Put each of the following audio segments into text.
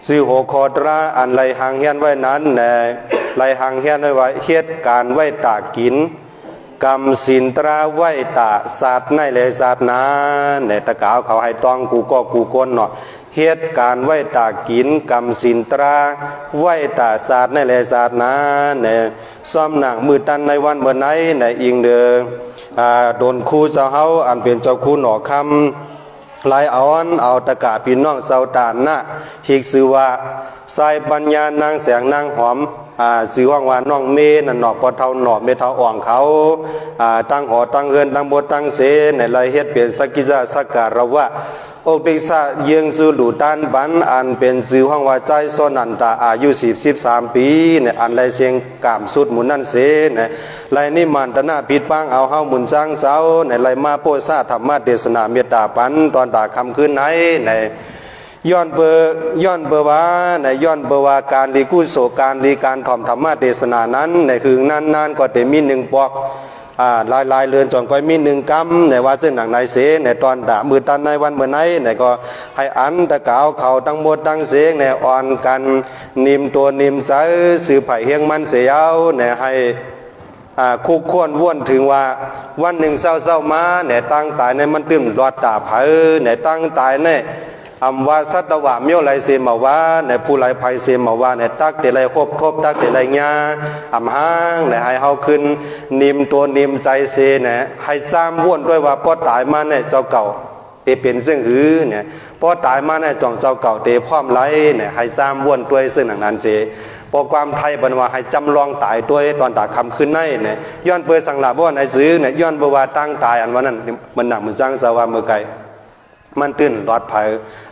สื่อหัวคอตราอันไรหางเฮียนไว้นั้นแน่ไรหางเฮียนไว้ว่าเหตุการไว้ตากินกรรมสินตราไว้ตาศาสตร์ในเลยศาสตร์นาเนี่ยตะกาวเขาให้ต้องกูก็กูก้นเนาะเหตุการไว้ตากินกรรมสินตราไว้ตาศาสตร์ในเลยศาสตร์นาเนี่ยซ้อมหนังมือตันในวันเมื่อไหนเนี่ยอิงเดือโดนครูเจ้าเฮาอันเป็นเจ้าครูหนอคำลายเอาตะกะพี่น้องเสาตานนะฮิกสือว่าสายปัญญานางแสงนางหอมสื่อว่างว่าน้องเมนั่นหนอปอเท่าหนอเมเท่าอ่องเขาตั้งหอตั้งเงินตั้งบทตั้งเสในลายเฮ็ดเป็นสักกิจสักการะวะโอปิกษะเยืองสู่ดูด้านบันอันเป็นสื่อว่างว่าใจโซนันตาอายุ13 ปีเนี่ยอันไรเสียงกามสุดหมุนนั่นเสเนี่ยลายนิมันตนาผิดปังเอาเฮาหมุนสร้างเสาในลายมาโพสาธรรมะเทศนาเมตตาปันตอนตาคำคืนไหนในย้อนเบอว่าในย้อนเบอว่าการลีกุศลการลีการถ่อมธรรมะเทศนานั้นในคือนั้นก็จะมีหนึ่งปอกลายเรือนจอนก็มีหนึ่งกรรมในว่าซึ่งหนังในเสในตอนด่ามือตันในวันเมื่อไหนในก็ให้อันตะกาวเขาตั้งหมดตั้งเสียงในอ่อนกันนิมตัวนิมใสสื่อไผ่เฮียงมันเสียวในให้คุกควรว่นถึงว่าวันหนึ่งเศร้ามาในตั้งตายในมันตื่นรอดตาเผยในตั้งตายในอำว่าสัตวะเมียวไหลเสมาว่าในผู้ไหลภัยเสมาว่าในตักเตไหลครบทบตักเตไหลญาอำห้างในให้เฮาขึ้นนิมตัวนิมใจเสเนี่ยให้ซ้ำว่นด้วยว่าพอตายมาในเจ้าเก่าเตเป็นซึ่งหือเนี่ยพอตายมาในจ่องเจ้าเก่าเตพร้อมไหลเนี่ยให้ซ้ำว่นด้วยซึ่งหนังนั้นเสพอความไทยบรรว่าให้จำลองตายด้วยตอนตาคำขึ้นในเนี่ยย้อนเปิดสังหลาบ่ในซื้อเนี่ยย้อนบว่าตั้งตายอันวันนั้นมันหนักมันสร้างสวามือไกมันตื่นรอดภัย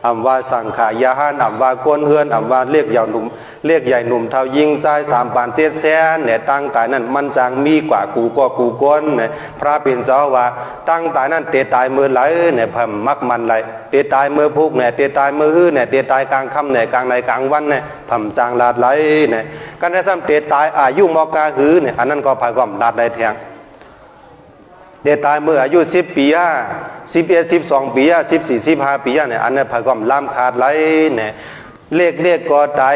อำว่าสังขายาหานอำว่าก้นเฮือนอำว่าเรียกใหญ่หนุ่มเรียกใหญ่หนุ่มเท่ายิงใจ3 ปาน7 แสนเนี่ยตั้งตายนั้นมันจางมีกว่ากูก็กูก้นเนี่ยพระเป็นเจ้าว่าตั้งตายนั้นเตตายมือไหลเนี่ยพำมักมันไหลเตตายมือพุกเนี่ยเตตายมือฮื้อเนี่ยเตตายกลางค่ำเนี่ยกลางในกลางวันเนี่ยพำจางลาดไหลเนี่ยกันได้ซ้ำเตตายอายุมอกาหือเนี่ยอันนั้นก็ภายความลาดได้แทงเดตายเมื่ออายุ10 ปี11 12 ปี14 15 ปีเนี่ยอันนั้นภายความล้ำขาดไหลเนี่ยเรียกก็ตาย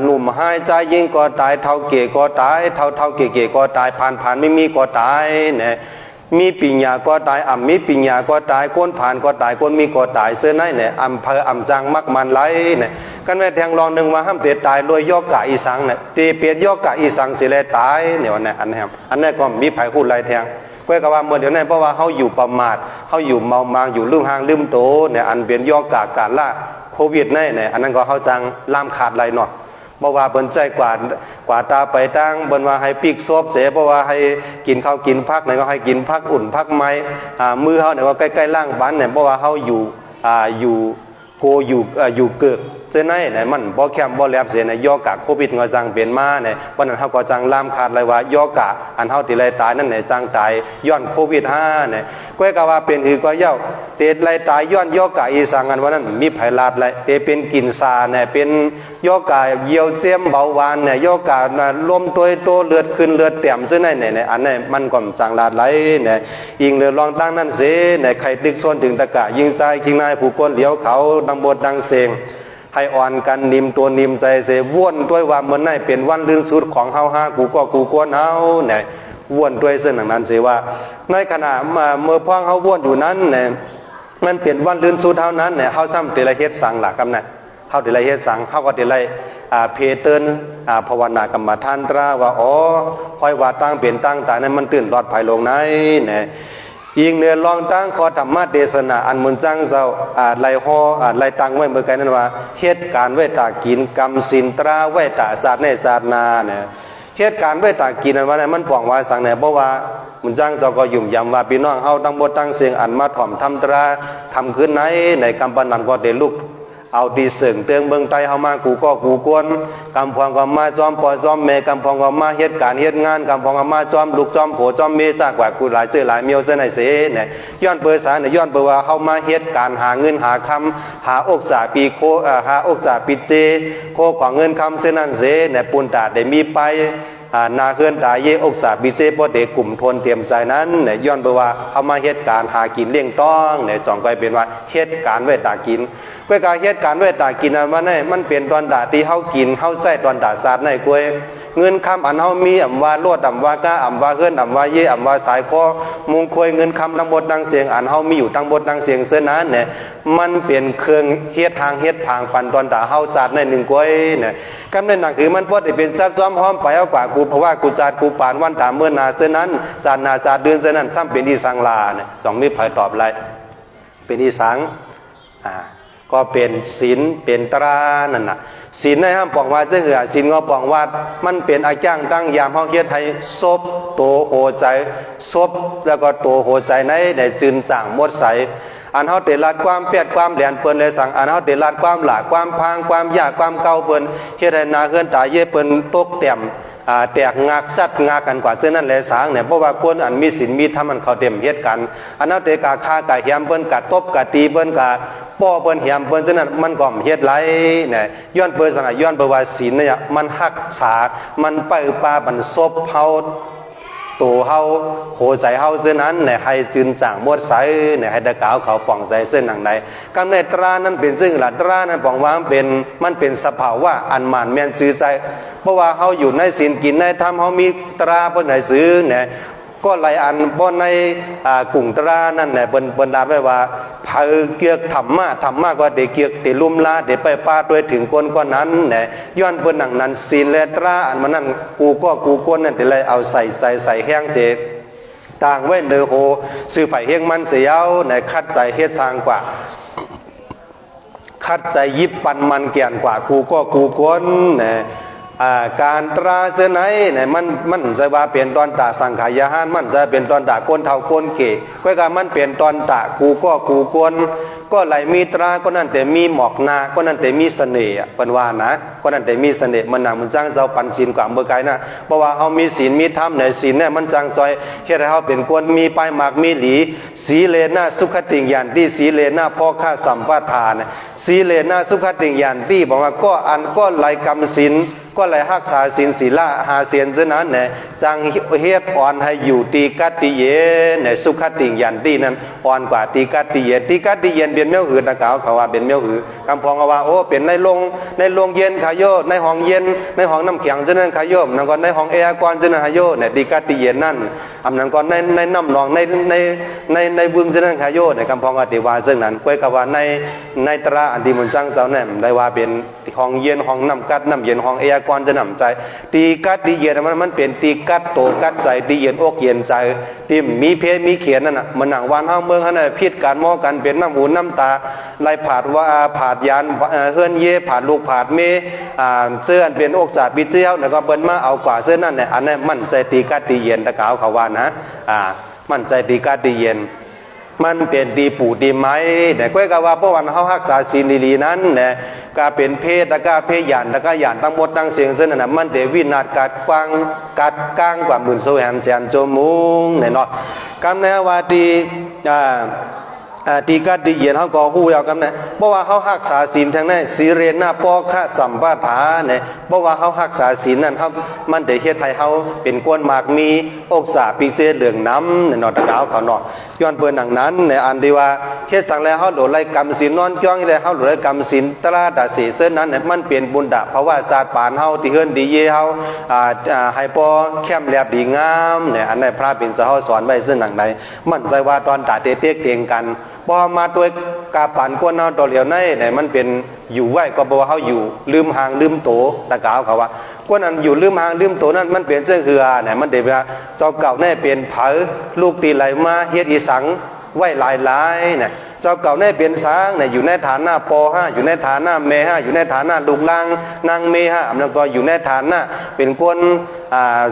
หนุ่มหายใจยิ่งก็ตายเท่าเก๋ก็ตายเท่าเก๋ก็ตายผ่านไม่มีก็ตายเนี่ยมีปิญญาก็ตายมีปิญญาก็ตายก้นผ่านก็ตายก้นมีก็ตายเสื้อไหนเนี่ยจังมักมันไหลเนี่ยกันแม่แทงลองหนึ่งว่าห้ามเตะตายโดยย่อกะอีสังเนี่ยตีเปียดย่อกะอีสังสิเลยตายเนี่ยวันนี้อันนี้ก็มีไผ่พูดไรแทงก็กว่าเมื่อเดี๋ยวนี้เพราะว่าเขาอยู่ประมาทเขาอยู่เมามางอยู่ลืมหางลืมโตเนี่ยอันเป็นย่อกะการล่าโควิดเนี่ยอันนั้นก็เขาจังล่ามขาดไรเนาะเพราะว่าเปิ้นใจกว่าตาไปตั้งเปิ้นว่าให้ปีกซบเสเพราะว่าให้กินข้าวกินพักเนี่ยก็ให้กินพักอุ่นพักไม้มือเขาเนี่ยก็ใกล้ๆล่างบ้านเนี่ยเพราะว่าเขาอยู่โกอยู่เกิดเจ้าไหนเนี่ยมันบ่แคมบ่แลบเสียในย่อกะโควิดก็จังเปลี่ยนมาเนี่ยวันนั้นเขาก็จังล่ามขาดเลยว่าย่อกะอันเฮาติไรตายนั่นเนี่ยจังตายย้อนโควิด5เนี่ยก็กะว่าเป็นคือก็เย้าเตดไรตายย้อนย่อกะอีสังอันวันนั้นมีไผลาดไรเตเป็นกินซาเนี่ยเป็นย่อกะเหี่ยวเจียมเบาหวานเนี่ยย่อกะลมตัวโตเลือดขึ้นเลือดเต็มซึ่งเนี่ยอันนี้มันก็จังลาดไหลเนี่ยยิงเรือลองตั้งนั่นเสเนี่ยใครตึกโซนถึงตะกะยิงใจคิงนายผู้คนเหลียวเขาดังบทดังเสียงให้อ่อนกันนิมตัวนิมใจเสว่นด้วยว่าเหมือนในเป็นวันลื่นสุดของเฮาฮากูก็กูกวนเอาเนี่ยว่นด้วยเส้นนั้นเสว่าในขณะเมื่อพ่อเฮาว่นอยู่นั้นเนี่ยมันเป็นวันลื่นสุดเท่านั้นเนี่ยเฮาซ้ำเตละเฮ็ดสังหลักกำเนี่ยเฮาเตละเฮ็ดสังเฮาก็เตละเพเตินภาวนากรรมฐานตราว่าอ๋อค่อยว่าตั้งเปลี่ยนตั้งตายนั้นมันตื่นรอดภัยลงไหนเนี่ยยิงเนื้อลองตั้งขอธรรมะเทศนาอันมุนจังเจ้าไล่ห่อไล่ตั้งไว้เมื่อไกลนั้นว่าเหตุการณ์ไว้ตากินกรรมสินตราไว้ตาศาสตร์ในศาสนาเนี่ยเหตุการณ์ไว้ตากินนั้นว่าเนี่ยมันป่องว่าสังเนี่ยเพราะว่ามุนจังเจ้าก็ยุ่มยำว่าพี่น้องเฮาตั้งบทตั้งเสียงอันมาถ่อมทำตราทำขึ้นไหนในกำปนันก็เดลุกเอาดีเสื่องเตืองเมืองไทยเฮามากูก็กูกวนกำพองก็มาจอมปอจอมเมกำพองก็มาเหตุการณ์เหตุงานกำพองก็มาจอมลูกจอมโผจอมเมจากว่ากูหลายเสื้อหลายเมียวเส้นไหนเสเนี่ยย้อนเปิดสารเนี่ยย้อนเปิดว่าเฮามาเหตุการณ์หาเงินหาคำหาอกจ่าปีโคหาอกจ่าปิเจโคของเงินคำเส้นนั้นเสเนี่ยปูนตาได้มีไป นาเฮือนตายเยอกษาบิเจปเดกลุ่มทนเตรียมใจนั้นเนี่ยย้อนไปว่าเอามาเหตุการณ์หากินเลี้ยงต้องเนี่ยจองก็เป็นว่าเหตุการณ์ไว้ตากินก้วยการเหตุการณ์ไว้ตากินมันเนี่ยมันเป็นตอนด่าที่เฮากินเฮาใส่ตอนด่าศาสตร์ในก้วยเงินคำอันเฮามีอ่ำว่าลวดอ่ำว่าก้าอ่ำว่าเฮือนอ่ำว่าเยอ่ำว่าสายคอมุงควยเงินคำทั้งหมดทั้งเสียงอันเฮามีอยู่ทั้งหมดทั้งเสียงเส้นนั้นเนี่ยมันเปลี่ยนเครื่องเฮ็ดทางเฮ็ดทางปันตอนด่าเฮาจัดในหนึ่งก้วยเนี่ยกำเนิดหนังคือมันพอได้เป็นซับซ้อมหอมไปเอากว่ากูเพราะว่ากูจัดกูปานวันตามเมื่อนาเส้นนั้นศาสนาศาสตร์เดือนเส้นนั้นซ้ำเป็นที่สังลาเนี่ยสองมีไผตอบไรเป็นที่สังก็เป็นศีลเป็นตรานั่นน่ะศีลในห้ามปองว่าจะเหือศีลงอปองว่ามันเป็นอาจ้างตั้งยามเฮาเฮ็ดให้ซบโตโหใจซบแล้วก็โตโหใจในจืนสั่งหมดใสอันเฮาเตลัดความเปียดความแหลนเปิ้นเลยสั่งอันเฮาเตลัดความหลาความพางความยากความเก่าเปิ้นเฮ็ดให้นาเฮือนตายเย่เปิ้นตกเต็มแตกงากจัดงากันกว่าเช่นนั้นแหละสางเนี่ยเพราะว่าคนอันมีศีลมีธรรมมันเขาเต็มเฮ็ดกันอันนั้นเตกาฆ่ากะเหียมเปิ้นกะตบกะตีเปิ้นกะป้อเปิ้นเหียมเปิ้นเช่นนั้นมันก็เฮ็ดไหลเนี่ยย้อนเปิ้นสนะย้อนไปว่าศีลเนี่ยมันรักษามันไปปาบันซบเฮาตัวเฮาโหใจเฮาเส้นนั้นเนี่ยให้จืนจางหมดใสเนี่ยให้ตะกาวเขาป่องใสเส้นหนังใดกำเนิดตรานั้นเป็นซึ่งหลักตรานั้นป่องว่ามันเป็นสภาวะอันหมานแม่นซื่อใจเพราะว่าเฮาอยู่ในศีลกินในธรรมเฮามีตราเพิ่นให้ซื้อเนี่ยก็หลายอันบ่ในกลุ่มตรานั่นแหละเปิ้นดาไว้ว่าเผาเกียกธรรมะก็ได้เกียกได้ลุ่มลาได้ไปป้าด้วยถึงคนก็นั้นแหละย้อนเปิ้นหนังนั้นศีลและตราอันมันนั่นกูก้นนั่นแต่เลยเอาใส่แห้งเสกต่างไว้เนอโหซื้อไผ่เฮงมันเสียวในคัดใส่เฮ็ดสร้างกว่าคัดใส่ยิบปันมันเกี่ยนกว่ากูก้นเนี่ยการตราเสนยเนี่ยมันจะว่าเป็นตอนตาสังขายาหารมันจะเป็นตอนตาก้นเท่าก้นเก๋ก็การมันเป็นตอนตากูก้นก็ไหลมีตราก็นั่นแต่มีหมอกนาก็นั่นแต่มีเสน่ห์เป็นว่านะก็นั่นแต่มีเสน่ห์มันหนังมันจ้างเจ้าปันศีลกว่าเมื่อไกลนะเพราะว่าเขามีศีลมีธรรมในศีลเนี่ยมันจ้างซอยเฮ็ดให้เขาเป็นคนมีปลายหมากมีหลีสีเลนะสุขติงยันที่สีเลนะพ่อข้าสัมปทานสีเลนะสุขติงยันที่บอกว่าก็ไหลกรรมศีลก็เลยรักษาศีลศีลหาเสียนเช่นนั้นเนี่ยจังเฮ็ดอ่อนให้อยู่ตีกัตติเยเนี่ยสุขติงยันที่นั้นอ่อนกว่าตีกัตติเยตีกัตติเยนเป็นเมี่ยวหือตะกาวเขาว่าเป็นเมี่ยวหือกำพองว่าโอ้เป็นในโรงเย็นขายโยในห้องเย็นในห้องน้ำแข็งเช่นนั้นขายโยนั่นก็ในห้องแอร์กอนเช่นนั้นขายโยเนี่ยตีกัตติเยนนั่นอำนั้นก็ในน้ำหนองในบึงเช่นนั้นขายโยเนี่ยกำพองอติวาซึ่งนั้นก้อยกับว่าในตราอันที่มันจังเจ้าเนี่ยได้ว่าเป็นห้องเย็นห้องน้ำกัดน้ำเย็นห้องแอร์ก่อนจะนำใจตีกัดตีเย็นมันเป็นตีกัดโตกัดใส่ตีเย็นอกเย็นใจตีมีเพศมีเขียนนั่นน่ะมันหนังวานห้างเมืองขนาดพิษการมอกันเป็นน้ำหูน้ำตาไล่ผาดว่าผาดยานเฮือนเย่ผาดลูกผาดเมเสื้ออันเป็นอกสาบิเจียวแล้วก็เบิ้ลมาเอากว่าเสื้อนั่นเนี่ยอันนั้นมั่นใจตีกัดตีเย็นตะกาวเขาว่านะมั่นใจตีกัดตีเย็นมันเป็นดีปู่ดีไม้แต่ก้อยกว่าเพราะวันเขารักษาศีลลีนั้นเนี่ยก็เป็นเพศแล้วก็เพศหยานแล้วก็หยานทั้งหมดทั้งเสียงเส้นนั้นมันเดวินาดกัดกวางกัดก้างกว่าหมื่นโซแหนแสนโจมุงเนี่ยเนาะคำนี้ว่าตีกัดดีเย็นเขาก็หู้ยาวกันนะเพราะว่าเขารักษาศีลทางนั้นสีเรนหน้าปอฆะสัมปทาเนี่ยเพราะว่าเขารักษาศีลนั้นเขามันได้เฮ็ดให้เขาเป็นก้นหมากมีอกษาปีเสเหลืองน้ำเนี่ยนอตะกาวเขาเนาะย้อนเปิดหนังนั้นในอันที่ว่าเฮ็ดสั่งแล้วเขาโดดไล่กรรมศีลนอนจ้องเลยเขาโดดไล่กรรมศีลตราดาสีเส้นนั้นเนี่ยมันเป็นบุญดาเพราะว่าศาสตร์ปานเขาที่เฮือนดีเย่เขาให้ปอแคมแลบดีงามเนี่ยอันในพระเป็นเจ้าสอนไว้ซึ่งหนังไหนมันใจว่าตอนตาเตะเตียงกันพอมาตัวกาปั่นกวนเอาตัวเหลียวในเนี่ยมันเป็นอยู่ไว้ก็บอกว่าเขาอยู่ลืมหางลืมโตตะกาวเขาว่ากวนอันอยู่ลืมหางลืมโตนั่นมันเป็นเสื้อเหือเนี่ยมันเดี๋ยวเจ้าเก่าแน่เป็นเผอลูกตีไหลมาเฮ็ดอีสังไว้หลายเนี่ยเจ้าเก่าแน่เป็นสางเนี่ยอยู่ในฐานะป5อยู่ในฐานะเม5อยู่ในฐานะลูกลางนางเม5แล้วก็อยู่ในฐานะเป็นคน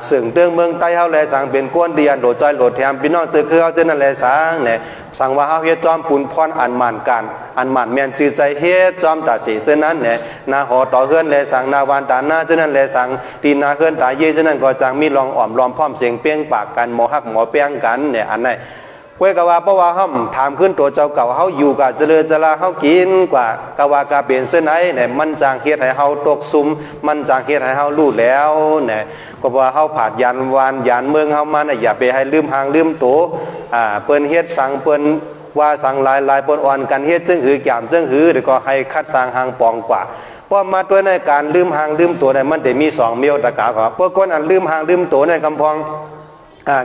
เสื่องเตืองเมืองใต้เฮาแลสังเป็นก้นเดียนโดดจอยโหลดแถมพี่น้องเจอคือเฮาเจนั่นแลสังเนี่ยสังว่าเฮาเฮ็ดจอมปุนพรอันหมานกันอันหมานแม่นจือใจเฮ็ดจอมตาสีเส้นนั้นเนี่ยนาหอต่อเฮือนแลสังนาวานตาหน้าเจนั่นแลสังตีนาเฮือนตาเยเจนั่นก็จังมีลองอ้อมล้อมพร้อมเสียงเปี้ยงปากกันหมอฮักหมอเปี้ยงกันเนี่ยอันนั้น กวยกะว่าเพราะว่าห้อมถามขึ้นตัวเจ้าเก่าเฮาอยู่กับเจริญจราเฮากินกว่ากะว่ากะเป็นเส้นไหนเนี่ยมันจางเฮ็ดให้เฮาตกซุมมันจางเฮ็ดให้เฮารู้แล้วเนี่ยก็ว่าเฮาผาดยันวานยันเมืองเฮามาน่ะอย่าไปให้ลืมหางลืมโตเปิ้นเฮ็ดสั่งเปิ้นว่าสั่งหลายๆเปิ้นอ่อนกันเฮ็ดจึงหือแก้มจึงหือหรือก็ให้คัดสร้างหางปองกว่าเพราะมาตัวในการลืมหางลืมตัวเนี่ยมันได้มี2เมียวตะกาครับเพื่อคนอันลืมหางลืมตัวในกำพอง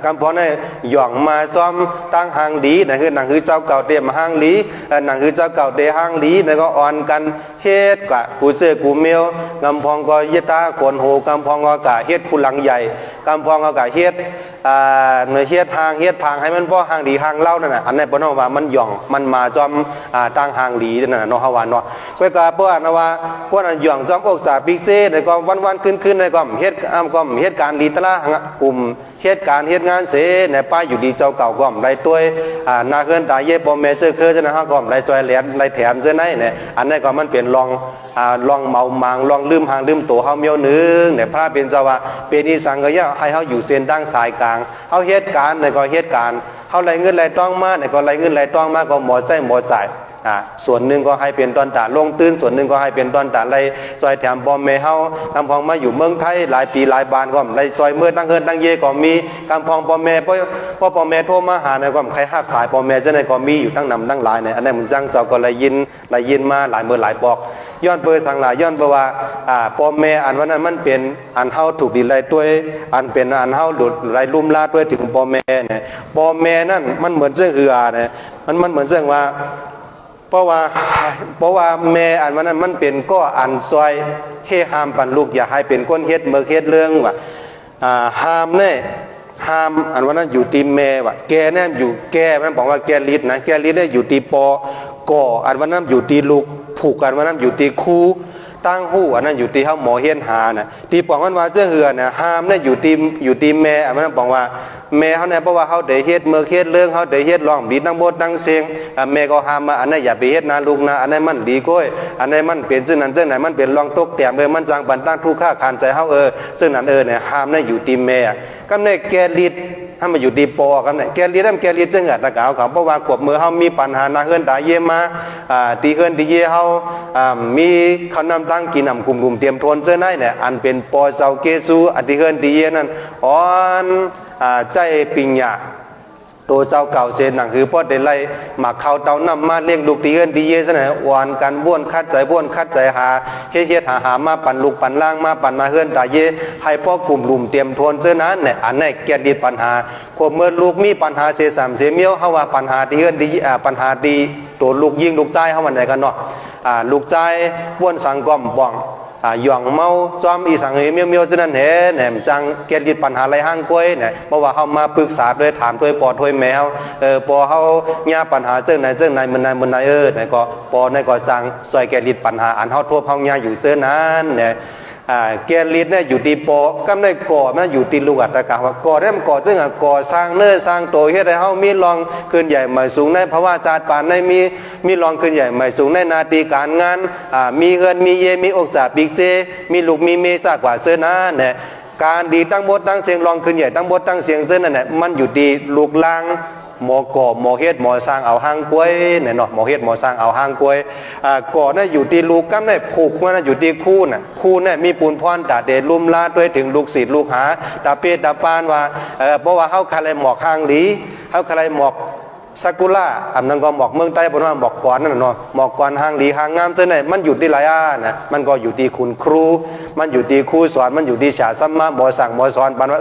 กำพองในหย่องมาซ้อมตั้งหางดีนั่นคือหนังคือเจ้าเก่าเตรียมหางดีหนังคือเจ้าเก่าเตะหางดีแล้วก็อ่อนกันเฮ็ดกะกูเสือกูเมียวกำพองก็ยตาโกนโหกำพองก็กะเฮ็ดผู้หลังใหญ่กำพองก็กะเฮ็ดเนื้อเฮ็ดหางเฮ็ดพางให้มันพ่อหางดีหางเล่านั่นน่ะอันนี้ปนว่ามันหย่องมันมาจอมตั้งหางดีนั่นน่ะเนาะเฮาว่าเนาะก็กะเปิ้นว่าพวกนั้นหย่องจอมอกษาปิกเซแล้วก็วันๆขึ้นๆแล้วก็เฮ็ดก็เฮ็ดการดีตะละกลุ่มเหตุการณ์เหตุงานเสในป้าอยู่ดีเจ้าเก่าก็ไรตัวนาเกินตายเย่ปอมเมเจอเคยจะนะฮะก็ไรตัวแหลนไรแถมเจอไหนเนี่ยอันนี้ก็มันเป็นลองเมามังลองลืมหางลืมตัวเฮาเมียวนึงเนี่ยพระเป็นเจ้าว่าเป็นอีสังก็ย่าให้เฮาอยู่เส้นดั้งสายกลางเฮาเหตุการณ์เนี่ยก็เหตุการณ์เฮาไรเงินไรต้องมาเนี่ยก็ไรเงินไรต้องมาก็หมอใจหมอจ่ายส่วนหนึ่งก็ให้เป็นตอนตาลงตื้นส่วนหนึ่งก็ให้เป็นตอนตาไรซอยแถมบอมเมเฮากำพองมาอยู่เมืองไทยหลายปีหลายบานก็ไรซอยเมื่อตั้งเงินตั้งเยก็มีกำพองบอมเมเพราะบอมเมโทรมาหาในก็ใครห้าสายบอมเมจะในก็มีอยู่ตั้งนำตั้งหลายเนี่ยอันนั้นมันจังเจ้าก็เลยยินมาหลายเมื่อหลายปอกย้อนเปอร์สังหลายย้อนเปว่าบอมเมอันวันนั้นมันเป็นอันเฮาถูกดีไรตัวอันเป็นอันเฮาหลุดไรลุ่มลาด้วยถึงบอมเมเนี่ยบอมเมนั่นมันเหมือนเรื่องเนี่ยมันเหมือนเรื่องว่าเพราะว่าแม่อันวันนั้นมันเป็นก็อันซอยเฮห้ามปันลูกอย่าให้เป็นคนเฮ็ดเมื่อเฮ็ดเรื่องว่าห้ามเนี่ยห้ามอันวันนั้นอยู่ตีแม่ว่าแกเนี่ยอยู่แกมันบอกว่าแกลิดนะแกลิดเนี่ยอยู่ตีปอก่ออันวันนั้นอยู่ตีลูกผูกอันวันนั้นอยู่ตีคูตั้งหู้อันนั้นอยู่ตีเฮาหมอเฮียนหาน่ะตีปองมันว่าเจ้าเหือน่ะห้ามเนี่ยอยู่ตีแม่อันนั้นบอกว่าแม่เขาเนี่ยเพราะว่าเขาได้เฮ็ดเมื่อเฮ็ดเรื่องเขาได้เฮ็ดร้องบีตั้งบทตั้งเสียงแม่ก็ห้ามมาอันนั้นอย่าไปเฮ็ดนะลูกนะอันนั้นมันดีก้อยอันนั้นมันเป็นซึ่งนั้นซึ่งไหนมันเป็นรองตกแต้มมันจังปันตั้งทุกข์ค่าคานใจเขาซึ่งนั้นเนี่ยห้ามเนี่ยอยู่ตีแม่ก็เนี่ยแกลิดถ้ามาอยู่ดีปอกันเนี่ยแกลีดแกลีดจังหวัดตะกาวเขาเพราะว่าขวบมือเขามีปัญหานาเฮือนตาเยมาตีเฮือนตีเยเขามีเขานำตั้งกินนำกลุ่มเตรียมทนเจ้าไหนเนี่ยอันเป็นปอเจ้าเกซูอติเฮือนตีเยนั่นอ่อนใจปิญญาตัวเจ้าเก่าเซนหนังคือพ่อเดลัยหมักเขาเตานำมาเลี้ยงลูกตีเฮือนตีเยซะไหนวานกันบ้วนคัดใจหาเฮ็ดหามาปั่นลูกปั่นล่างมาปั่นมาเฮือนตาเยให้พ่อกลุ่มลุมเตรียมทนเจ้านั้นเนี่ยอันนี้แกดีปัญหาควบเมื่อลูกมีปัญหาเสียสามเสียเมียวเฮาว่าปัญหาตีเฮือนตีปัญหาดีตัวลูกยิงลูกใจเฮาวันไหนกันเนาะลูกใจบ้วนสังก้อมบ้องหย่องเมาจอมอีสังเมียวจะนั่นเห็นแหนจังเกิดปัญหาอะไรห้างกล้วยเนี่ยเพราะว่าเขามาปรึกษาด้วยถามด้วยปอด้วยแมวปอเขาญาปัญหาเจ้าไหนมันไหนเนี่ยก็ปอในก็จังซอยเกิดปัญหาอันเขาทั่วเขาญาอยู่เสื้อนั้นเนี่ยแกลิดเนี่ยอยู่ตีปอกำได้ก่อมันอยู่ตีลูกอัตกาว่าก่อได้มันก่อซึ่งก่อสร้างเนื้อสร้างโตเฮ็ดให้เฮามีรองขึ้นใหญ่ใหม่สูงในเพราะว่าจาดปานในมีรองขึ้นใหญ่ใหม่สูงในนาทีการงานมีเงินมีเยมีอกษาปิกเซมีลูกมีเมซากว่าเสื้อนะเนี่ยการดีตั้งบทตั้งเสียงรองขึ้นใหญ่ตั้งบทตั้งเสียงเสื้อนั่นแหละมันอยู่ดีลูกลางหมอก่อหมอเฮ็ดหมอสร้างเอาห้างกล้วยเนี่ยเนาะหมอเฮ็ดหมอสร้างเอาห้างกล้วยก่อน่ะอยู่ที่ลูกกำได้ผูกมันอยู่ที่คู่เนี่ยมีปูนพรตาเดลุ่มลาด้วยถึงลูกศิษย์ลูกหาตาเปตาปานว่าเพราะว่าเฮาคาเลยหมอกห้างดีเฮาคาเลยหมอกซากุระอันนั้นก็หมอกเมืองใต้บ่ว่าหมอกก่อนนั่นเนาะหมอกก่อนห้างดีห้างงามซื่อไหนมันอยู่ที่หลายนะมันก็อยู่ที่คุณครูมันอยู่ที่ครูสอนมันอยู่ที่ฉาสัมมาบ่สั่งบ่สอนปันว่า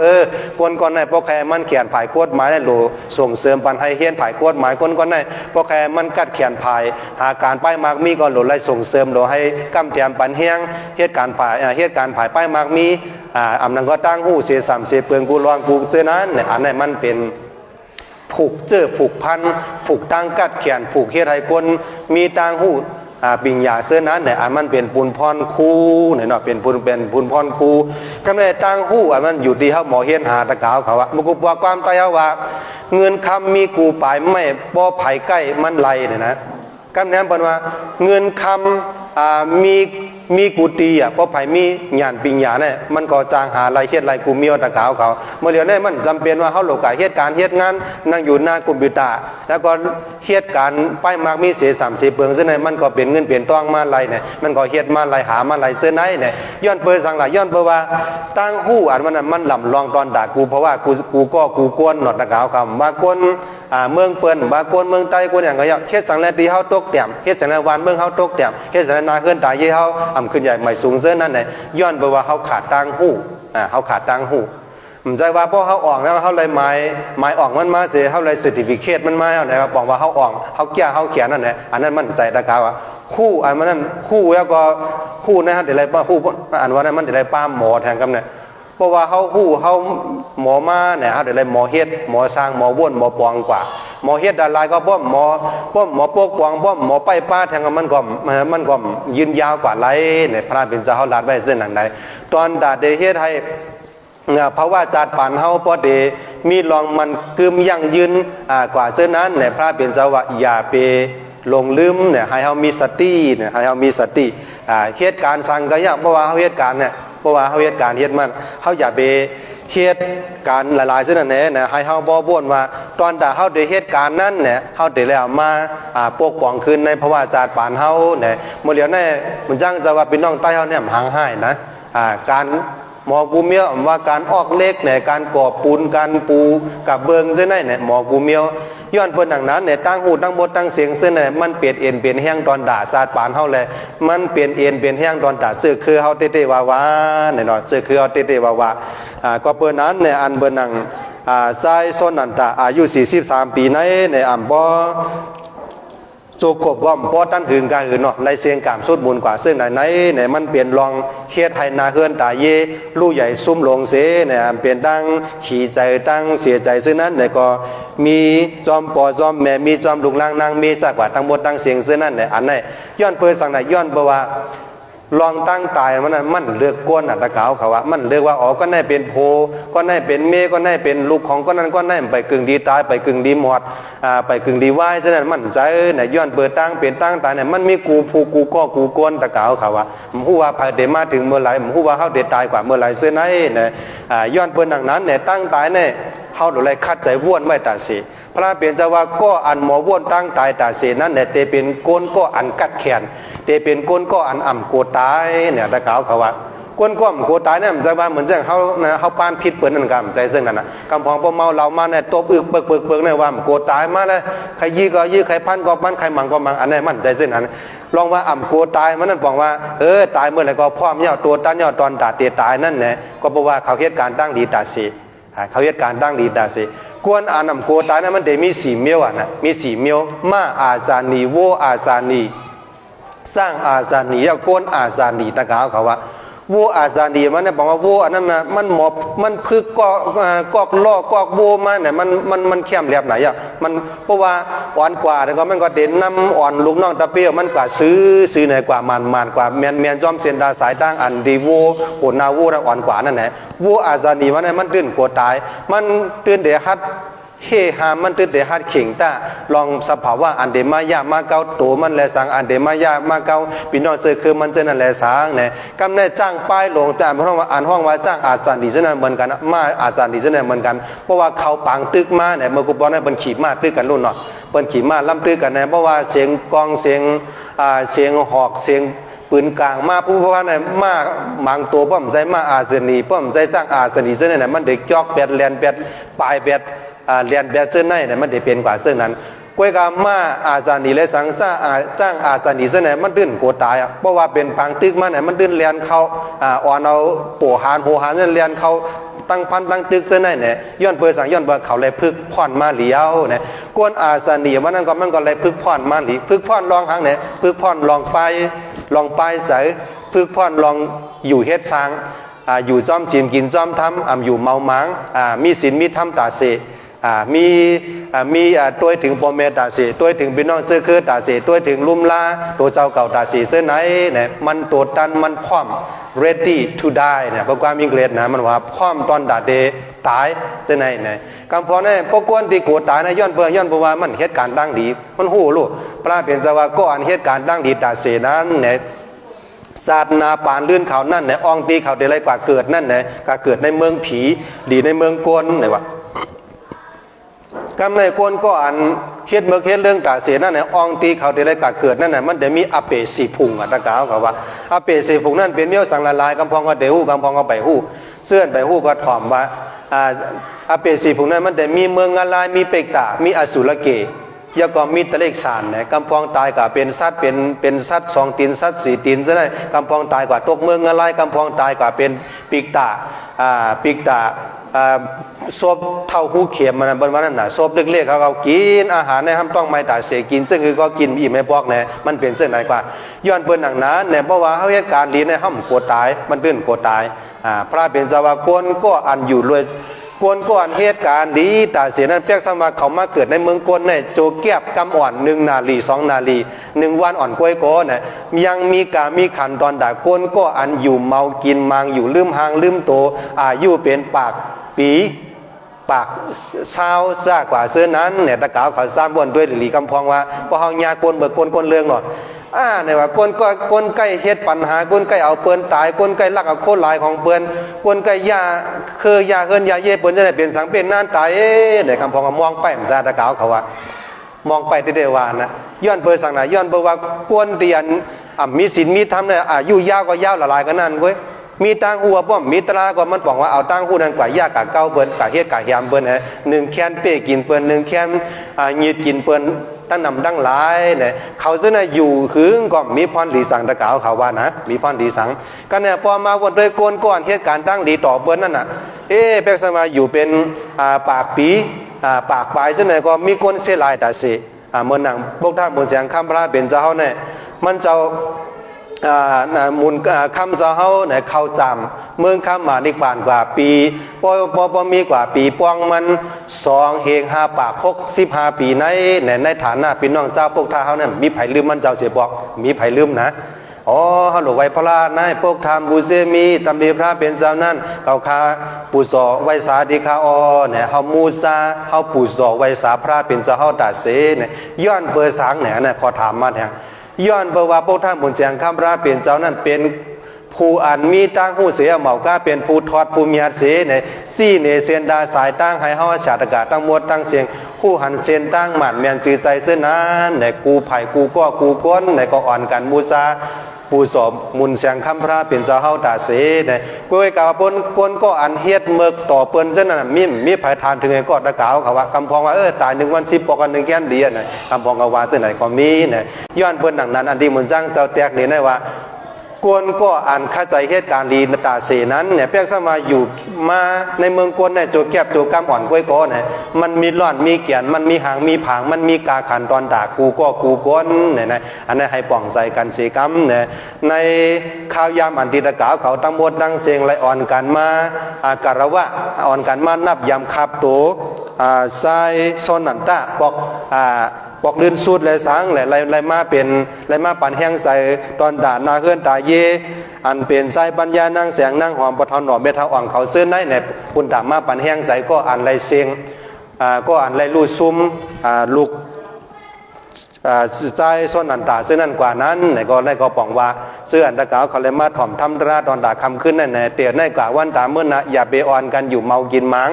คนก่อนไหนพวกแค่มันเขียนผายกฎหมายได้โลส่งเสริมปันให้เฮียนผายกฎหมายคนก่อนไหนพวกแค่มันกัดเขียนผายหาการป้ายมากมีก็โหลไล่ส่งเสริมโหลให้กำเตรียมปันเฮียงเหตุการณ์ผายป้ายมากมีอำนั้นก็ตั้งหู้เสีย3เสียเปลืองกูรองกูเจอนั้นเนี่ยอันนั้นมันเป็นผูกผูกพันผูกตั้งกัดเขียนผูกเฮ็ดให้คนมีตังหูปิญญาเสื้อนั้นเนี่ยอันมันเป็นปุนพรคูเนี่ยเนาะเป็นปุนพรคูก็ไม่ตั้งหูอันมันอยู่ที่เฮาหมอเฮียนหาตะกาวเขาว่ามุกว่าความตายว่าเงินคำมีกูปลายไม่บ่ไผใกล้มันไหลเนี่ยนะกำแนมเปิ้นว่าเงินคำ มีกุฏิอ่ะเพราะไผมีญาณปิญญาเนี่ยมันก็จางหาลายเฮ็ดลายกูมีเอาตะขาวเขาเมื่อเดี๋ยวนี้มันจำเป็นว่าเฮาโลกะเฮ็ดการเฮ็ดงานนั่งอยู่หน้าคอมพิวเตอร์แล้วก็เฮ็ดการป้ายมากมีเสีย30เปิงซึ่งมันก็เป็นเงินเปลี่ยนต้องมาลายเนี่ยมันก็เฮ็ดมาลายหามาลายเสื้อไหนเนี่ยย้อนเปิดสังหลายย้อนเปิดว่าตั้งหู้อันมันลำลองตอนด่ากูเพราะว่ากูกวนหนอดตะขาวคำบางคนเมืองเปิ้นบางคนเมืองใต้คนอย่างก็เฮ็ดสังแลตีเฮาตกเตี่ยมเฮ็ดสังแลวานเมืองเฮาตกเตี่ยมเฮ็ดสังแลนาเฮือนตายเยเฮาขึ้นใหญ่ใหม่สูงเสื้อนั่นเนี่ยย้อนเปิดว่าเฮาขาดตั้งหู้เฮาขาดตั้งหู้ผมใจว่าพอเขาออกแล้วเขาเลยหมายออกมันมาเสียเขาเลยเซอร์ติฟิเคตมันมาเอาไหนครับบอกว่าเขาออกเขาเกี่ยเขาเขียนนั่นแหละอันนั้นมันใจตะกาวว่าคู่อันนั้นคู่แล้วก็คู่นะครับเดี๋ยวอะไรป้าคู่อันว่านั้นมันเดี๋ยวอะไรป้าหมอแทนกันเนี่ยเพราะว่าเขาคู่เขาหมอมาเนี่ยเขาเดี๋ยวอะไรหมอเฮ็ดหมอสร้างหมอว่นหมอปองกว่าหมอเฮ็ดอะไรก็ป้อมหมอโปกปองป้อมหมอไปป้าแทงกันมันก็ยืนยาวกว่าไรเนี่ยพระเป็นเจ้าเขาลาดไว้เส้นหนังใดตอนดาเดเฮ็ดให้เพราะว่าจาดป่านเฮาพอดีมีลองมันกึมยั่งยืนกว่าเช่นนั้นเนี่ยพระเป็นเจ้าว่าอย่าไปลงลืมเนี่ยให้เฮามีสติเนี่ยให้เฮามีสติเหตุการณ์สั่งก็ยากเพราะว่าเฮาเหตุการณ์เนี่ยเพราะว่าเฮาเหตุการณ์เฮ็ดมันเฮาอย่าไปเหตุการณ์หลายๆเช่นนั้นเนี่ยให้เฮาบ่บ่นว่าตอนถ้าเฮาได้เหตุการณ์นั้นเนี่ยเฮาได้แล้วมาปกป้องคืนในเพราะว่าจาดป่านเฮาเนี่ยเมื่อเดี๋ยวนี้มันจังจะว่าพี่น้องใต้เฮาเนี่ยห่างหายนะการหมอกูเมียวว่าการออกเล็กเนี่ยการก่อปูนการปูกับเบิงเส้นไหนเนี่ยหมอกูเมียวย้อนเพิ่นดังนั้นเนี่ยตั้งหูตั้งบทตั้งเสียงเส้นเนี่ยมันเปลี่ยนเอ็นเปลี่ยนแห้งตอนด่าจาดปานเฮาเลยมันเปลี่ยนเอ็นเปลี่ยนแห้งตอนด่าซื้อคือเฮาเตะๆวาๆเนี่ยเนาะซื้อคือเฮาเตะๆวาๆก็เปิ้นนั้นเนี่ยอันเบิ่นนังชายซนนันตาอายุ43ปีในบ่โจกบว่าพอตั้นถึงการอื่นเนาะในเสียงกามสุดมูลกว่าซึ่งไหนเนี่ยมันเปลี่ยนรองเฮ็ดให้นาเฮือนตาเยลู่ใหญ่ซุ่มลงเสเนี่ยเปลี่ยนตั้งขี่ใจตั้งเสียใจซึ่งนั้นเนี่ยก็มีจอมปอจอมแม่มีจอมลุงล่างนางมีจากว่าทั้งหมดตั้งเสียงซึ่งนั้นเนี่ยอันไหนย้อนเปิดสั่งไหนย้อนเปว่าลองตั้งตายมันเลือกก้นตะขาวเขาว่ามันเลือกว่าอ๋อก็ได้เป็นโพก็ได้เป็นเมก็ได้เป็นลูกของก็นั้นก็ได้ไปกึ่งดีตายไปกึ่งดีหมดไปกึ่งดีไหวฉะนั้นมันใจเนี่ยย้อนเปิดตั้งเป็นตั้งตายเนี่ยมันมีกูผูกูก็กูก้นตะขาวเขาว่าผมพูดว่าภายเดมาถึงเมื่อไหร่ผมพูดว่าเขาเดตายกว่าเมื่อไหร่เส้นไหนเนี่ยย้อนเปิดดังนั้นเนี่ยตั้งตายเนี่ยเขาดูแลคัดใจว่นไม่ตัดสิพระเปลี่ยนจะว่าก็อันหมอว่นตั้งตายตัดสินั้นเนี่ยเตเป็นก้นก็อันกัดแขนเตเป็นก้นก็อันอ่ำโกตายเนี่ยตะขาวเขาว่าก้นก็อ่ำโกตายเนี่ยมันจะว่าเหมือนจะเขาปานพิษเปิดนั่นกันใจซึ่งนั่นนะกำพองพอเมาเรามาเนี่ยตบอึกเปิกเนี่ยว่าโกตายมาเลยใครยี่ก็ยี่ใครพันก็พันใครมังก็มังอันนี้มันใจซึ่งนั้นลองว่าอ่ำโกตายมันนั่นบอกว่าตายเมื่อไหร่ก็พร้อมเนี่ยตัวตั้นเนี่ยตอนตาเตตายนั่นเนี่ยก็เพราะว่าเขาเหตุการณ์ตั้งดีตัดสิเขาเหตุการณ์ตั้งดีตัดสิกวนอ่านำโกตายนั้นมันเดมี4เมียวนะมี4เมียวมาอาจานีโวอาจานีสร้างอาจานีแล้วกวนอาจานีตะขาวเขาว่าโวอาจานีมันเนี่ยบอกว่าโวอันนั้นนะมันหมอบมันพึกกอกล่อกอกโวมาเนี่ยมันเข้มแหลบไหนอ่ะมันเพราะว่าอ่อนกว่าแต่ก็มันก็เด่นน้ำอ่อนลุงน้องตะเปียวมันกว่าซื้อไหนกว่ามันกว่าแมนจอมเซนดาสายตั้งอันดีโวโหนาโวอ่อนกว่านั่นแหละโวอาจานีมันเนี่ยมันตื่นกลัวตายมันตื่นเดือดฮัดเฮหามันตื่นเดือดฮัดเข่งตาลองสภาวะอันเดมายามาเกาโตมันแลสังอันเดมายามาเกาปีนอเสือคือมันเจนั่นแลสังเนี่ยกำเนิดจ้างป้ายลงแต่เพราะว่าอ่านห้องว่าจ้างอาจารย์ดีเจนั่นเหมือนกันมาอาจารย์ดีเจนั่นเหมือนกันเพราะว่าเขาปังตึกมาเนี่ยเมื่อกูบอกเนี่ยเป็นขี่มาตึกกันรุ่นเนาะเป็นขี่มาล่ำตึกกันเนี่ยเพราะว่าเสียงกองเสียงหอกเสียงปืนกลางมาผู้ว่าเนี่ยมาบางตัวป้อมใจมาอาจนีป้อมใจจ้างอาจนีเจนั่นเนี่ยมันเด็กจอกแปดแลนแปดปลายแปดเรียนแบบเส้นไหนเนี่ยมันได้เป็นกว่าเส้นนั้นกวยกามาอาจารย์นี่เลยสังจ้างอาจารย์นี่เส้นไหนมันดื้นโกตายเพราะว่าเป็นปังตึกมันเนี่ยมันดื้นเรียนเขาอ่อนเอาโปหานโหหานเรียนเขาตั้งพันตั้งตึกเส้นไหนเนี่ยย้อนเปิดสังย้อนเปิดเขาเลยพึกพ่อนมาเหลียวเนี่ยกวนอาจารย์นี่มันนั่นก็เลยพึกพ่อนมาหลีพึกพ่อนลองหางเนี่ยพึกพ่อนลองไปใส่พึกพ่อนลองอยู่เฮ็ดสร้างอยู่จอมจีมกินจอมทำอยู่เมาหมางมีศีลมีธรรมตาเสมีตัวถึงพ่อแม่ตาเสตัวถึงพี่น้องเสื้อคือตาเสตัวถึงลุ่มลาตัวเจ้าเก่าตาเสเสื้อไหนเนี่ยมันตัวตันมันพร้อม ready to die เนี่ยก็ความอังกฤษนะมันว่าพร้อมตอนดาเดตายเสื้อไหนเนี่ยคำพอเนี่ยพวกกวนที่โกตายนะย้อนเพื่อว่ามันเหตุการณ์ดังดีมันหู้ลูกพระเปลี่ยนจะว่าก็อันเหตุการณ์ดังดีตาเสนั้นเนี่ย ศาสนาปานลื่นเขานั่นเนี่ยอองตีเขาเดลัยกว่าเกิดนั่นเนี่ยก็เกิดในเมืองผีดีในเมืองกลเนี่ยวะกำในกลก็อันเฮ็ดเมื่อเฮ็ดเรื่องตาเสียนั่นเนี่ยอองตีเขาเดลัยกว่าเกิดนั่นน่ะมันจะมีอเปสีพุงอ่ะตะกาวเขาว่าอเปสีพุงนั่นเป็นเมี้ยวสังละลายกำพองก็เดหูกำพองก็ไปหูเสื่อนไปหูก็ถ่อมว่าอเปสีพุงนั่นมันจะมีเมืองละลายมีเปกตามีอสุรเกยาก็มีตะเลกสารเนี่ยกำพองตายกว่าเป็นสัตว์เป็นสัตว์2 ตีนสัตว์4 ตีนซะได้กำพองตายกว่าตกเมืองอะไรกำพองตายกว่าเป็นปิกตาศพเท่าหูเข็มมันบนวันนั้นน่ะศพเล็กๆเขากินอาหารในห้ามต้องไม่ตาเสียกินซึ่งคือก็กินอิ่มไม่พอกเนี่ยมันเป็นเส้นไหนกว่าย้อนเปิ้นหนังนั้นเนี่ยเพราะว่าเขาเหตุการณ์ดีในห้ามโกตายมันเป็นโกตายพระเป็นสาวกนก็อันอยู่รวยกวนก่อนเหตุการณ์ดีตาเสียนั้นเปียกสมาเขามาเกิดในเมืองกวนเนี่ยโจเกียบกำอ่อน1 นาที2 นาที1 วันอ่อนกล้วยโก้เนี่ยยังมีมีขันตอนด่ากวนก็อันอยู่เมากินมังอยู่ลืมหางลืมโตอายุเป็นปากปีปากเศร้าซากกว่าเสื้อนั้นเนี่ยตะกาวเขาสร้างบนด้วยหลีกำพองว่าพอเฮายากวนเบิกกวนเรื่องหน่อยเนี่ยว่ากวนใกล้เฮ็ดปัญหากวนใกล้เอาเปิ้นตายกวนใกล้ลักเอาโคตรหลายของเปิ้นกวนใกล้ยาคือยาเฮินยาเย่เปิ้นจะได้เป็นสังเป็นนานตายเนี่ยคำพองมองไปมันซาตะกาวเขาว่ามองไปได้ว่านะย้อนเปิ้นสังน่ะย้อนเปิ้นว่ากวนเตียนมีศีลมีธรรมเนี่ยอายุยาวก็ยาวละลายกันนั่นเว้ยมีตังหัวป้อมมีตราก็มันบอกว่าเอาตังหูนั้นกว่ายากกะเก้าเปิ้นกะเฮ็ดกะยามเปิ้น1 แคนเป้กินเปิ้น1 แคนยีดกินเปิ้นตั้งนำดังหลายเนี่ยเขาจะน่ะอยู่หึงก็มีพรดีสังตะกาวเขาว่านะมีพรดีสังก็เนี่ยพอมาวนด้วยโกนก้อนเหตุการณ์ตั้งดีต่อเปิ้นนั่นน่ะเปกสมาอยู่เป็นปากปีปากปลายซะหน่อยก็มีคนเสียหลายตาสิเมื่อนั่งพวกท่านบนเสียงคำพระเป็นเจ้าเนี่ยมันเจ้ามุนคำเจ้าเนี่ยเข้าจำเมืองคำมาดิปานกว่าปีปอมีกว่าปีป้องมัน2 เฮง5 ปาก65 ปีในฐานะพี่น้องเจ้าพวกท่าเขาเนี่ยมีไผ่ลืมมันเจ้าเสียบอกมีไผ่ลืมนะฮัลโหลไว้พระนายพวกทำบุเซมีตำดีพระเป็นเจ้านั่นเขาคาปูสอไว้สาดิคาเนี่ยเขามูซาเขาปูสอไว้สาพระเป็นเจ้าเขาตาเสเนี่ยย้อนเบอร์สังเนี่ยขอถามมาเนี่ยย้อนเบอร์ว่าพวกท่านบนเสียงคำพระเป็นเจ้านั่นเป็นผู้อันมีตั้งหูเสียเหมาก้าเป็นผู้ทอดผู้มีอาเสเนี่ยซี่เนเซนดาสายตั้งให้เฮาชาตกาตั้งมวดตั้งเสียงผู้หันเซนตั้งหมันแมนสื่อใจเส้นนั้นเนี่ยกูไผ่กูก็กูก้นเนี่ยก็อ่อนกันมูซาผู้สอบมุนเสียงคำพระเป็นเจ้าเฮาตาเสเนี่ยกูไอ้กาวปนก้นก็อันเฮ็ดเมือกต่อเปิ้นเจ้านั่นมีไผ่ทานถึงไอ้ก็ตะกาวเขาว่าคำพองว่าตาย1 วัน10 ปอกกัน1 แค่นเดียเนี่ยคำพองก็ว่าเส้นไหนก็มีเนี่ยย้อนเปิ้นดังนั้นอันที่มุนจ้างเจ้าแตกนี่ได้ว่ากวนก็อ่านเข้าใจเหตุการณ์ดีนตาเสนั้นเนี่ยเปียกสมาอยู่มาในเมืองกวนเนี่ยโจแก็บโจกำอ่อนก้อยก้อเนี่ยมันมีร่อนมีเกียนมันมีหางมีผางมันมีกาขันตอนด่ากูก็กูก้นเนี่ยนะอันนี้ให้ป่องใส่กันเสกำเนี่ยในข้าวยามอันติตะกาวเขาตั้งบดตั้งเสียงไรอ่อนกันมาการะวะอ่อนกันมานับยำขับโตใส่โซนนันตะบอกลื่นสุดเลยสังเลยไรมาเป็นไรมาปั่นแห้งใส่ตอนด่านาเฮือนตาเยอันเป็นใส่ปัญญานั่งแสงนั่งหอมปะทอนหน่อเบทาอ่อนเขาเสื้อในเนี่ยปุ่นด่ามาปั่นแห้งใส่ก็อันไรเสียงก็อันไรลู่ซุ้มลูกใจส้นอันตาซึ่งนั่นกว่านั้นเนี่ยก็ได้ก็ป่องว่าเสื้ออันตะกาวเขาเลยมาถ่อมทำตราตอนด่าคำขึ้นนั่นเนี่ยเตี๋ยในกว่าวันตาเมื่อนะอย่าไปอ่อนกันอยู่เมากินมัง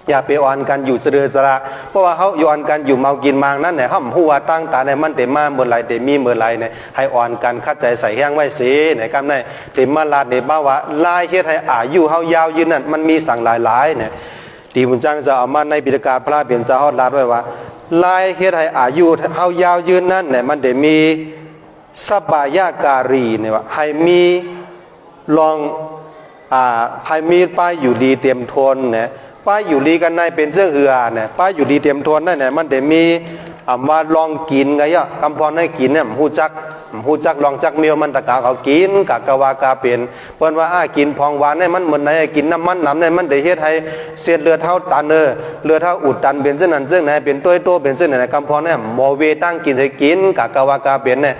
อย่าไปอ่อนกันอยู่เสดือสระเพราะว่าเขาย้อนกันอยู่เมากินมังนั่นเนี่ยห้ามหัวตั้งตาในมันเต็มมาเมื่อไรเต็มมีเมื่อไรเนี่ยให้อ่อนกันคัดใจใส่แห้งไว้เสียเนี่ยกำในเต็มมาลาดเนี่ยบ้าว่าลายเฮ็ดให้อายุเขายาวยืนนั่นมันมีสั่งหลายเนี่ยตีบุญจังจะเอามาในบิดาพระเปลี่ยนจะฮอดลาดไว้ว่าลายเฮ็ดให้อายุเขายาวยืนนั่นเนี่ยมันเดี๋ยวมีสบายาการีเนี่ยว่าให้มีลองให้มีป้ายอยู่ดีเตรียมทนเนี่ยป้ายอยู่ดีกันในเป็นเสื้อเหือเนี่ยป้ายอยู่ดีเตรียมทนนั่นเนี่ยมันเดี๋ยวมีว่าลองกินไงอ่ะคำพรให้กินเนี่ยหูจักลองจักเมียวมันตะกาเขากินกะกะวากาเป็นเปิ้นว่ากินพองหวานเนี่ยมันเหมือนไหนกินน้ำมันน้ำเนี่ยมันได้เฮ็ดให้เสียดเลือดเท่าตันเลือดเท่าอุดตันเป็นเส้นนั้นเส้นไหนเป็นตัวโตเป็นเส้นไหนคำพรเนี่ยโมเวตั้งกินให้กินกะกะวากาเป็นเนี่ย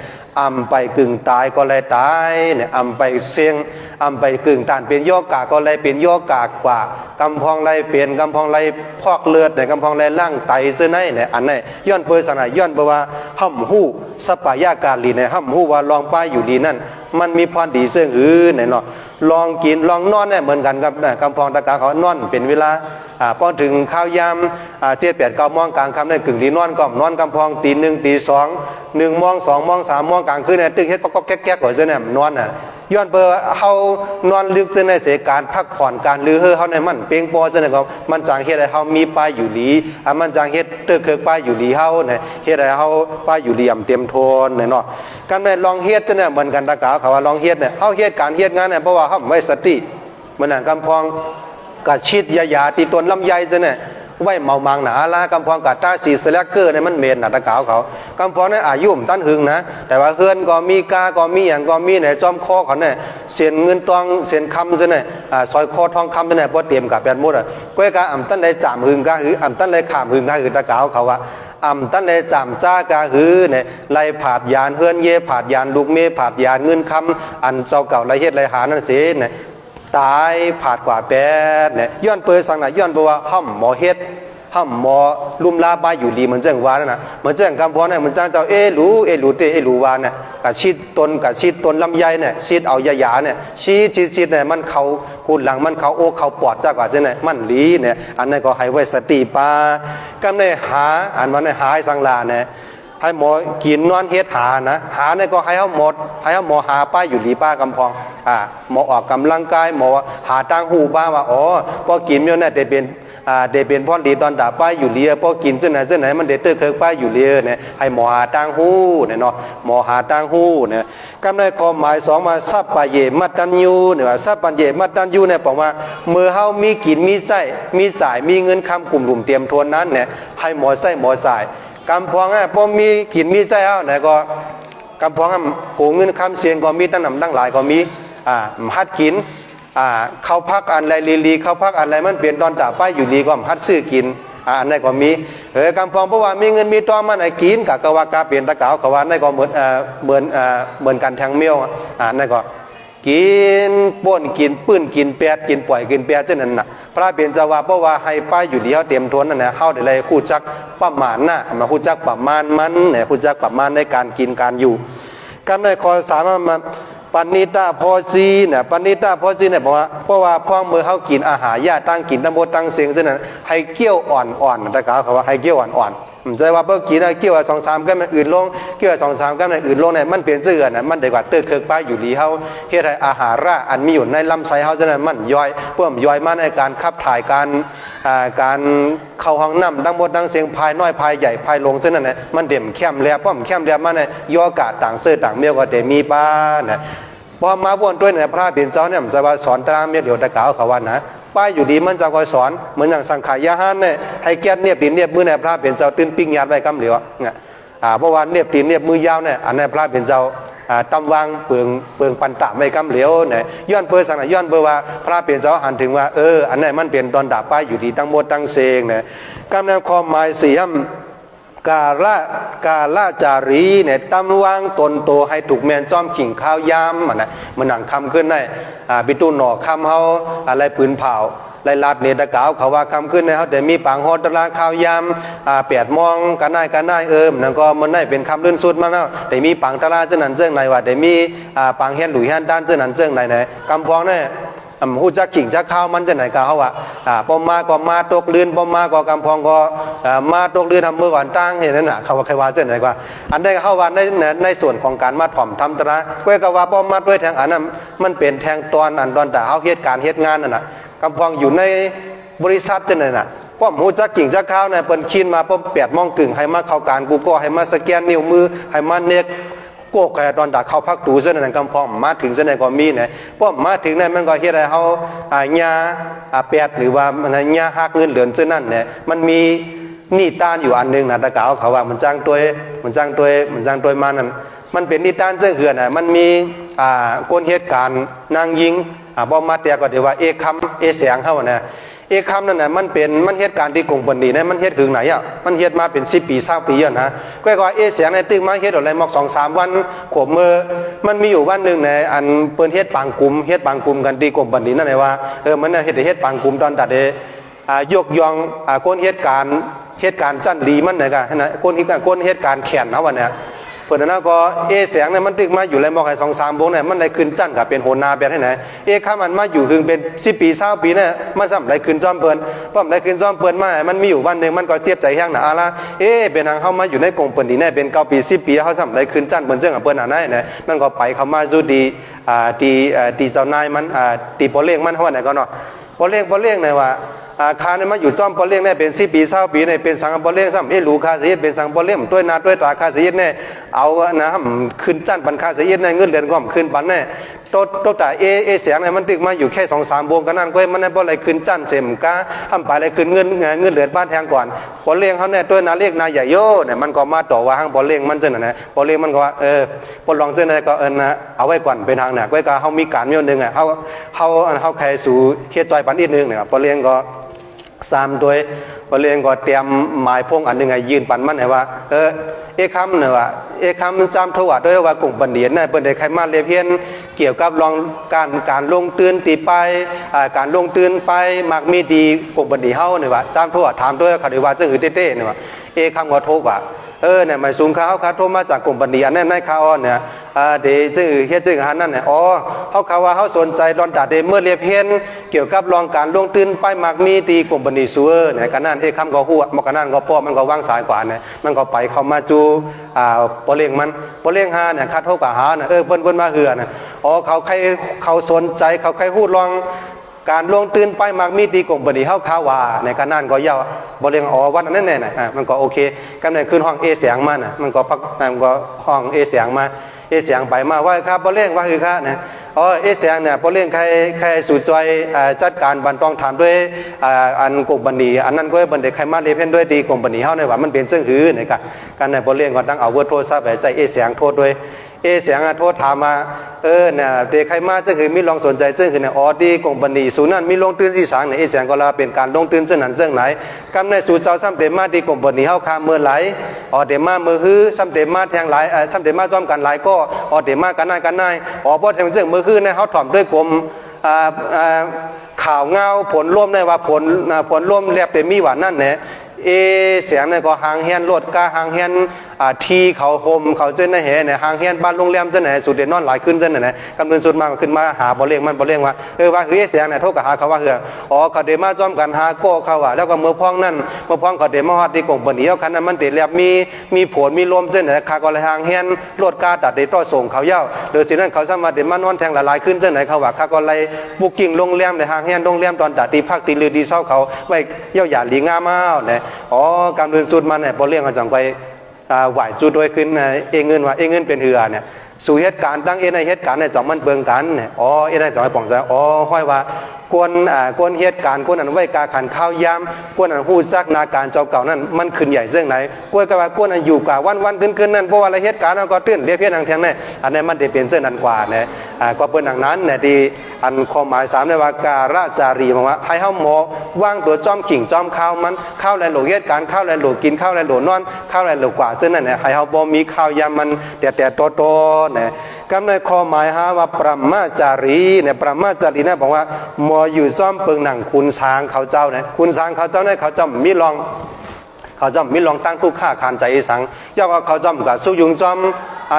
ไปกึ่งตายก็เลยตายเนี่ยไปเสียงไปกึ่งตานเป็นโยกาก็เลยเป็นโยกากว่ากำพองไรเปลี่ยนกำพองไรพอกเลือดเนี่ยกำพองไรล่างไตเส้นไหนเนี่ยอันไหนย้อนเปิดสนาย้อนเปว่าห้ำหู้สปายาการลีเนี่ยห้ ห้ำหูว่าลองป้ายอยู่ดีนั่นมันมีพรดีเสื่องไหนเนาะลองกินลองนอนเนี่ยเหมือนกันกับกำพองตะกาเขานอนเป็นเวลาพอถึงข้าวยาม7-8-9 โมงกลางค่ำได้กึ่งดีนอนก็นอนกำพองตี 1 ตี 2 1 โมง 2 โมง 3 โมงกลางคืนเนี่ยตึกเฮ็ดก็แก๊กๆก่อนซะเนี่ยนอนน่ะย้อนเปอเฮานอนลึกซะในเสการพักผ่อนการลือเฮาในมันเปียงปอซะเนี่ยก็มันจางเฮ็ดให้เฮามีป้ายอยู่ดีมันจางเฮ็ดตึกเคิกป้ายอยู่ดีเฮาเนี่ยเฮ็ดให้เฮาป้ายอยู่ดีเต็มโทนเนี่ยเนาะการแม่ลองเฮ็ดซะเนี่ยเหมือนกันตะกาเขาว่าลองเฮ็ดเนี่ยเฮาเฮ็ดการเฮ็ดงานเนี่ยเพราะว่าเฮาไว้สติมันน่ะกำพองกะชิดยาตีตนลำไยซะเนี่ยไว้เมามังหนาละกำพองกัดตาสีสแลกเกอร์เนี่ยมันเมนหนาตะกาวเขากำพองเนี่ยอายุมตั้นหึงนะแต่ว่าเฮือนก็มีกาก็มีอย่างก็มีเนี่ยจอมคอเขาเนี่ยเสียนเงินตองเสียนคำซะเนี่ยซอยคอทองคำซะเนี่ยพอเตรียมกับแปดมุดอ่ะก้อยกาอ่ำตั้นได้จามหึงกาหืออ่ำตั้นได้ขามหึงกาหือตะกาวเขาว่าอ่ำตั้นได้จามจ้ากาหือเนี่ยไล่ผาดยานเฮือนเย่ผาดยานลูกเมผาดยานเงินคำอันเจ้าเก่าไรเฮ็ดไรหานั่นเสียเนี่ยตายผาดกว่าแปดเนี่ยย้อนเปิดสังหนาย้อนบอกว่าห้ำหมอเฮ็ดห้ำหมอลุ่มลาบายอยู่ดีเหมือนเจ้งวานั่นนะเหมือนเจ้งกำพรเนี่ยเหมือนเจ้าเอหลูเตเอหลูวาเนี่ยกะชิดตนลำไยเนี่ยชิดเอายาเนี่ยชิดเนี่ยมันเขาคูดหลังมันเขาโอ้เขาปอดจ้ากว่าเจ้าเนี่ยมันหลีเนี่ยอันนั้นก็ให้ไว้สติปากำเนี่ยหาอันวันเนี่ยหาให้สังลาเนี่ยให้หมอกินนอนเฮ็ดหานะหาเนี่ยก็ให้เขาหมดให้เขาหมอหาป้ายอยู่ดีป้ากำพองหมอออกกำลังกายหมอหาตั้งหูป้าว่าอ๋อพอกินเนี่ยได้เป็นพ่อดีตอนด่าป้ายอยู่เลียพอกินเจ้าไหนมันเด็ดเตอร์เคิร์กป้ายอยู่เลียเนี่ยให้หมอหาตั้งหูเนี่ยเนาะหมอหาตั้งหูเนี่ยกำในความหมายสองมาซับปะเยมัตตัญญูเนี่ยว่าซับปะเยมัตตัญญูเนี่ยบอกว่าเมื่อเฮามีกินมีใช้มีจ่ายมีเงินคำกลุ่มเตรียมทวนนั้นเนี่ยให้หมอใช้หมอจ่ายกำพองพอมีกินมีใจเอาไหนก็กำพองโกงเงินคำเสียงก็มีตั้งนำตั้งหลายก็มีฮัดกินเขาพักอันไรลีเขาพักอันไรมันเปลี่ยนตอนตาป้ายอยู่ดีก็ฮัดซื้อกินอันนั้นก็มีกำพองเพราะว่ามีเงินมีตอมันไอ้กินกะกะว่ากาเปลี่ยนตะกาวกะว่านั่นก็เหมือนกันแทงเมียวนั่นก็กินป้นกินปื้นกินแปดกินปล่อยกินแปดเช่นนั้นน่ะพระเปลี่ยนจะว่าเพราะว่าให้ป้ายอยู่ดีเขาเตรียมทวนนั่นแหละเข้าได้เลยคู่จักประมาณน่ะมาคู่จักประมาณมันเนี่ยคู่จักประมาณในการกินการอยู่กำในคอสามมาปณิตาพอซีเนี่ยปณิตาพอซีเนี่ยบอกว่าเพราะว่าพ่อมือเขากินอาหารยาตั้งกินตั้งโบตั้งเสียงเช่นนั้นให้เกี้ยวอ่อนๆแต่กล่าวเขาว่าให้เกี้ยวอ่อนๆใจว่าเมื่อกี้นะเกี่ยวกับ2-3ก็มันอื่นลงเกี่ยวกับ2-3ก็มันอื่นลงเนี่ยมันเปลี่ยนเสื้อน่ะมันได้กว่าเตอร์เคิร์กป้ายอยู่ดีเฮาเฮ็ดให้อาหารระอันมีอยู่ในลำไส้เฮาฉะนั้นมันย่อยเพิ่มย่อยมาในการขับถ่ายการเข้าห้องน้ำดังหมดดังเสียงภายน้อยภายใหญ่ภายลงเส้นนั่นแหละมันเด่มแคมแลป้อมแคมแลมาในย่อกาต่างเสื้อต่างเมียวก็เดมีป้าเนี่ยพอมาวนด้วยเนี่ยพระเปลี่ยนเจ้าเนี่ยจะว่าสอนตารางเมียเดี๋ยวตะกาวเขาว่านะป้ายอยู่ดีมันจะคอยสอนเหมือนอย่างสังขายาหานเนี่ยให้แก้เนียบตีนเนียบมือเนี่ยพระเปลี่ยนเจ้าตื้นปิ้งยาดไว้กำเหลียวเนี่ยเพราะว่าเนียบตีนเนียบมือยาวเนี่ยอันนี้พระเปลี่ยนเจ้าตำวางเปลืองปันตะไว้กำเหลียวเนี่ยย้อนเปอร์สังย้อนเปอร์ว่าพระเปลี่ยนเจ้าหันถึงว่าอันนี้มันเปลี่ยนตอนด่าป้ายอยู่ดีตั้งหมดตั้งเซงเนี่ยกำแนวความหมายเสียมกาละจารีเนี่ยตำวางตนโตให้ถูกแมนจอมขิงข้าวยามมันหนังคำขึ้นได้บิตูหน่อคำเฮาอะไรปืนเผาไล่ลาดเนตะกาวเขาว่าคำขึ้นในเขาแต่มีปังฮอตราข้าวยาม8 โมงกันได้นั่นก็มันได้เป็นคำลื่นสุดมาแล้วแต่มีปังตราเจ้านั้นเจ้าไหนว่าแต่มีปังเฮียนหลุยฮันด้านเจ้านั้นเจ้าไหนไหนกำพองเนี่ยหูจักขิงจักข้าวมันจะไหนกะเขาว่าพอมาก็มาตกลื่นพอมาก็กำพองก็มาตกลื่นทำมือก่อนตั้งเห็นนั่นน่ะเขาว่าใครว่าจะไหนกว่าอันได้เขาว่าในส่วนของการมาถ่อมทำตระเพื่อกับว่าพอมาด้วยแทงอันนั้นมันเป็นแทงตอนแต่เขาเหตุการณ์เหตุงานนั่นน่ะกำพองอยู่ในบริษัทจะไหนน่ะพอหูจักกิ่งจักข้าวเนี่ยเปิดคินมาพอ8 โมงครึ่งให้มาเข้าการกูก็ให้มาสแกนนิ้วมือให้มาเน็กโก้แก่ตอนดักเขาพักตูเส้นนั้นกำพองมาถึงเส้นไหนก็มีเนี่ยพอมาถึงเนี่ยมันก็เฮ็ดให้เขาญาแปดหรือว่าญาหักเงินเหลือเส้นนั้นเนี่ยมันมีนิทานอยู่อันนึงนะตะกาวเขาว่ามันจ้างตัวมานั่นมันเป็นนิทานเสื่อเหือนมันมีก้นเหตุการณ์นางยิงบ่มาเตียก็เดี๋ยวว่าเอกคำเอเสียงเขาเนี่ยเอกคำนั่นน่ะมันเหตุการณ์ที่กงปนีเนี่ยมันเหตุถึงไหนอ่ะมันเหตุมาเป็น10 ปี20 ปีนะก็เอเสียงในตึกมาเหตุอะไรมอก2-3 วันขวบมือมันมีอยู่วันหนึ่งในอันเปิ้นเหตุปังกลุ่มกันที่กงปนีนั่นไงว่ามันเหตุปังกลุ่มตอนตัดยกยองก้นเหตุการณ์จันดีมันไหนกันนะก้นเหตุการณ์แขนนะวันเนี้ย ปิดนะก็เสียงเนี่ยมันตึกมาอยู่เลยบอกให้2-3 วงเนี่ยมันได้ขึ้นจั่นกับเป็นโหนาแบบให้ไหนข้ามันมาอยู่ถึงเป็น10 ปี20 ปีเนี่ยมันซ้ำได้ขึ้นจอมเปิ้นป้อมได้ขึ้นจอมเปิ้นมามันมีอยู่วันหนึ่งมันก็เจ็บใจแห้งหนาละเป็นทางเข้ามาอยู่ในกองเปิ้นดีแน่เป็น9 ปี10 ปีเขาซ้ำได้ขึ้นจั่นเปิ้นเจ้ากับเปิ้นไหนเนี่ยมันก็ไปเข้ามาสู่ตีเจ้านายมันตีปอเลี้ยงมันเท่าไหร่ก็เนาะปอเลี้ยงเนี่ยว่าคาเนี่ยมาอยู่จอมปอเลี้ยงเนี่ยเป็น10 ปี20 ปีเนี่ยเป็นสังปอเลี้ยงซ้ำรู้คาเสียเป็นสังปอเลี้ยงด้วยนาด้วยตาคาเสียเนี่ยเอานะขึ้นจั่นปันคาเสียเนี่ยเงินเดือนก็ขึ้นปันเนี่ยโตแต่เสียงเนี่ยมันตึกมาอยู่แค่2-3 วงกันนั่นก็มันเนี่ยบ่อะไรขึ้นจั่นเสมกาทำไปอะไรขึ้นเงินเดือนบ้านแทงก่อนปอเลี้ยงเขาเนี่ยด้วยนาเรียกนาใหญ่โยเนี่ยมันก็มาต่อว่าห้างปอเลี้ยงมันเจ้าน่ะนะปอเลี้ยงมันก็ว่าปอลองเจ้าน่ะก็นะเอาไว้ก่อนเป็นทางเนี่ยก็เขามีการมีนึงอ่ะเขาใครสู่เฮ็ดจอยปันอีกนึงเนี่ยปอเลี้ยงก็3 ด้วยพอเรียนก็เตรียมหมายพงอันหนึ่งยืนปันมันไหนว่าคำเนี่ยว่าคำจำทว่าด้วยว่ากลุ่มบัณฑิตเนี่ยเป็นเด็กใครมาเรียนเพียนเกี่ยวกับลองการลงตื่นตีไปการลงตื่นไปมักมีดีกลุ่มบัณฑิตเฮาเนี่ยว่าจำทว่าถามด้วยคดีว่าจะหือเต้ๆเนี่ยว่าคำก็โทษว่าเนี่ยหมายสูงเขาโทรมาจากกลุ่มบัณฑิตอันนั้นในข่าวเนี่ยเดี๋ยวจื้อเฮ็ดจื้อหันนั่นเนี่ยเขาว่าเขาสนใจดอนตาเดเมื่อเรียเพียนเกี่ยวกับรองการลงตื่นไปมักมีตีกลุ่มบัณฑิตซัวเนี่ยกันนั่นคำก็ฮู้มกันนั่นก็พ่อมันก็วางสายกว่าเนี่ยมันก็ไปเข้ามาจูปอเลี้ยงหาเนี่ยคัดโทกับหาเนี่ยเพิ่นมาเหือเนี่ยเขาสนใจเขาใครฮู้ลองการลงตื่นไปมักมีตีกลุ่มบัณฑิตเฮาข่าวว่าในกันนั่นก็เย้าบ่เลี้ยงวันนั้นแน่น่ะมันก็โอเคกำเนิดขึ้นห้องเสียงมาน่ะมันก็ห้องเสียงมาเสียงไปมาว่าครับบ่เลี้ยงว่าคือค่ะนะเสียงเนี่ยบ่เลี้ยงใครสู่จอยจัดการบันต้องถามด้วยอันกลุ่มบัณฑิตอันนั้นก็บัณฑิตใครมาเรียนเพิ่นด้วยตีกลุ่มบัณฑิตเฮาเนี่ยว่ามันเป็นซึ่งหือนี่ก็กันเนี่ยบ่เลี้ยงก็ตั้งเอาเวิร์ดโทรศัพท์ไปใจเสียงโทษด้วยเสียงโทษถามมาเนี่ยเด็กใครมาซึ่งคือมีลองสนใจซึ่งคือเนี่ยดีกลุ่มบัณฑิตสู่นั้นมีลงตื่นที่3เนี่ยเสียงก็ลาเป็นการลงตื่นซึ่งนั้นซึ่งไหนกำในสู่เจ้าซ้ำเต็มมาดีกลุ่มบัณฑิตเฮาคาเมื่อไหลเต็มมาเมื่อฮื้อซ้ำเต็มมาแทงหลายซ้ำเต็มมาจ้อมกันหลายก็เต็มมากันนายบ่แทงซึ่งเมื่อฮื้อเนี่ยเฮาถ่อมด้วยกลุ่มข่าวเงาผลร่วมได้ว่าผลร่วมเรียบเต็มมีว่านั่นเนี่ยเสียงเนี่ยก็หางเฮียนรถกาหางเฮียนทีเขาโฮมเขาเจ้าหน้าเหเนี่ยหางเฮียนบ้านโรงแรมเจ้าหน้าสุดเด่นนอนหลายขึ้นเจ้าหน้าคำนวณสุดมากขึ้นมาหาบ่เลี้ยงมันบ่เลี้ยงว่าว่าเสียงเนี่ยโทษกับหาเขาว่าเขาเดมาจ้อมกันหาโก้เขาว่าแล้วก็เมื่อพ้องนั่นเมื่อพ้องเขาเดมาฮอดที่กงบัณฑิตคันนั้นมันเตเรียบมีผลมีลมเจ้าหน้าคาก็เลยหางเฮียนรถกาตัดเดต่อส่งเขาเย้าโดยสิ่งนั้นเขาสามารถเดมานอนแทงหลายขึ้นเจ้าหน้าเขาว่าคาก็เลยบุกกิ่งโรงแรมในหางเฮียนโรงแรมตอนตัดตีภาคตีลือดีเศร้าเขาไว้เย้าหยาดหลีงามาเนี่ยการเดินสุดมันเนี่ยพอเลี้ยงกันจังไปไหวจุดโดยขึ้นเงินว่าเงินเป็นเหือเนี่ยสู่เหตุการณ์ตั้งในเหตุการณ์ในจังมันเบิ่งกันเนี่ยได้จังให้ป่องใจห้อยว่ากวนเหตุการณ์กวนอันไว้กาขันข้าวยามกวนอันหู้ซักนาการเจ้าเก่านั่นมันขึ้นใหญ่เรื่องไหนกวนก็ว่ากวนอันอยู่กว่าวันขึ้นนั่นเพราะว่าอะไรเหตุการณ์ก็ตื้นเรียกเพี้ยนทางแทงเนี่ยอันนี้มันได้เป็นเรื่องนั้นกว่าเนี่ยก็เป็นอย่างนั้นเนี่ยที่อันความหมาย3ในว่าการาจารีบอกว่าให้เฮาหมอว่างตัวจ้อมขิงจ้อมข้าวมันข้าวแลนโหลเหตุการณ์ข้าวแลนโหลกินข้าวแลนโหลนอนข้าวแลนโหลกว่าซึ่งนั่นเนี่ยให้เฮาบ่มีข้าวยามมันแต่โตเนี่ยกำในความหมายหาว่าปรมาจารีเนี่ยปรมาจารีเนี่ยบอกว่าหมออยู่ซ่อมเปิงหนังคุณช้างเขาเจ้าเนี่ยคุณช้างเขาเจ้าเนี่ยเขาจำมีลองตั้งทุกข้าคานใจสังย่อว่าเขาจำกับสู้ยุงจอม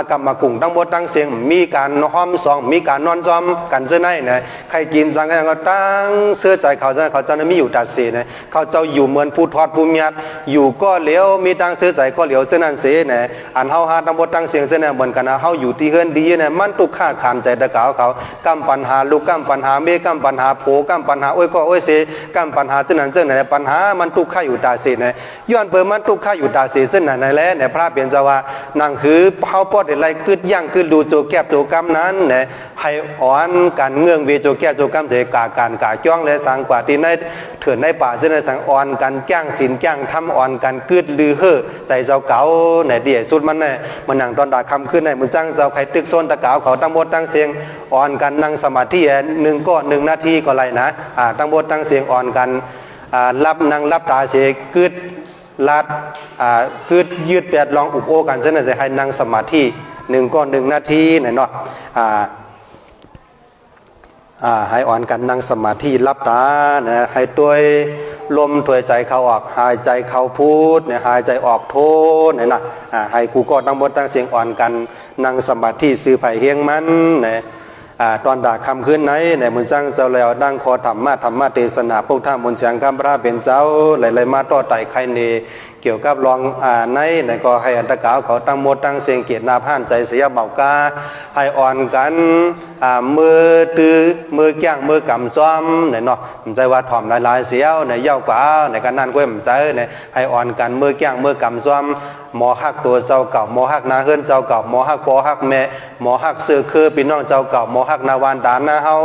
กรรมกุ่งตั้งบทตั้งเสียงมีการห้อมซองมีการนอนจอมกันเจ้าไหนเนี่ยใครกินสังกันก็ตั้งเสื้อใจเขาเจ้าเนี่ยมีอยู่ตัดเสียเนี่ยเขาเจ้าอยู่เหมือนผู้ทอดผู้มีดอยู่ก็เหลียวมีตั้งเสื้อใจก็เหลียวเจ้านั่นเสียเนี่ยอันเฮาหาตั้งบทตั้งเสียงเจ้าเนี่ยเหมือนกันนะเฮาอยู่ที่เฮือนดีเนี่ยมันทุกข้าคานใจตะเกาเขากำปัญหาลูกกำปัญหาเมกำปัญหาโผกำปัญหาก็เสียกำปัญหาเจ้านั่นเจ้าเนี่ยปัญหามันทุกข้าอยู่ตาเสียเนี่ยย้อนเปิดมันทุกข้าอยู่ตาเสียเส้นไหนแล้วเนี่ยพระเปลี่ยนจะว่านั่งคือเฮาปอดอะไรคือย่างคือดูโจแก้โจกรรมนั้นเนี่ยให้อ่อนการเงื่องเวโจแก้โจกรรมเสกาการกาจ้องและสังกว่าที่ในเถื่อนในป่าเจริญสังอ่อนกันแก้งศีลแก้งทำอ่อนกันกึดลือเฮ่อใส่เจ้าเก๋าเนี่ยเดี่ยสุดมันเนี่ยมันนั่งตอนด่าคำขึ้นในมือจ้างเจ้าใครตึกโซนตะเก๋าเขาตั้งบทตั้งเสียงอ่อนกันนั่งสมาธิ1 นาทีก็ไรนะตั้งบทตั้งเสียงอ่อนกันรับนั่งรับตาเสกกึดลัดคือยืดแปดลองอุบโอกันเช่นนั้นจะให้นั่งสมาธิ1 นาทีเนี่ยเนาะให้อ่อนกันนั่งสมาธิรับตานะให้ตัว ลมถวยใจเข้าออกหายใจเข้าพูดเนี่ยหายใจออกโทเนี่ยนะให้กูก็ตั้งบทตั้งเสียงอ่อนกันนั่งสมาธิซื้อไผ่เฮียงมันเนี่ยตอนด่าคำขึ้นไหนในมุนจังเจ้าแล้วดังคอธรรมะเทศนาพวกท่ามุนเสียงคำพระเป็นเจ้าหลายๆมาต่อไต่ใครเนเกี่ยวกับลองในก็ให้อันตะกาวเขาตั้งหมดตั้งเสียงเกียรตินาผ่านใจเสียเบากาให้อ่อนกันมือตื้อมือแก้งมือกำซ้อมเนี่ยเนาะใจว่าถ่อมหลายๆเสียวเนี่ยเย้ากว่าเนี่ยกันนั่นก็ไม่ใจเนี่ยให้อ่อนกันมือแก้งมือกำซ้อมหมอฮักตัวเจ้าเก่าหมอฮักนาเฮือนเจ้าเก่าหมอฮักปอฮักแม่หมอฮักซื้อคือพี่น้องเจ้าเก่าหมอฮักนาวานดานนาเฮา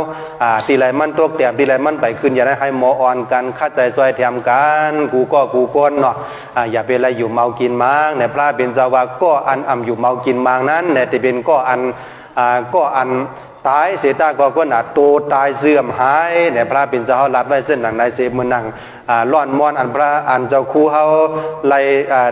ตีไรมันตกเตียบตีไรมันไปขึ้นอย่าได้ให้หมออ่อนกันเข้าใจซอยแถมกันกูก็กูก้นเนาะอย่าเป็นอะไรอยู่เมากินมังเนี่ยพระเป็นเจ้าว่าก็อันอยู่เมากินมังนั้นเนี่ยที่เป็นก็อันตายเสียตาก็หนาโตตายเสื่อมหายเนี่ยพระเป็นเจ้าลัดไว้เส้นหนังในเสพมือนังล่อนมอนอันพระอันเจ้าคู่เขาไล่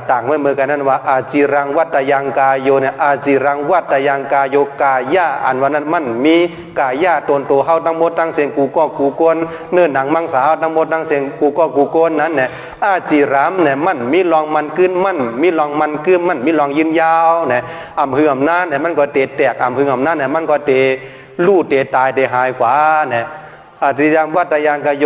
ต่างไว้มือกันนั้นว่าอาจิรังวัตยังกายโยเนี่ยอาจิรังวัตยังกายโยกายะอันวันนั้นมันมีกายะตนตัวเขาทั้งหมดทั้งเสียงกูก็กูกวนเนื้อหนังมังสาทั้งหมดทั้งเสียงกูก็กูกวนนั้นเนี่ยอาจิรามเนี่ยมันมีลองมันขึ้นมันมีลองมันขึ้นมันมีลองยืนยาวเนี่ยอำเฮือมนั้นเนี่ยมันก็เตะแตกอำเฮือมนั้นเนี่ยมันก็เตะลู่เตะตายเตะหายกว่าเนี่ยอาจิรังวัตยังกายโย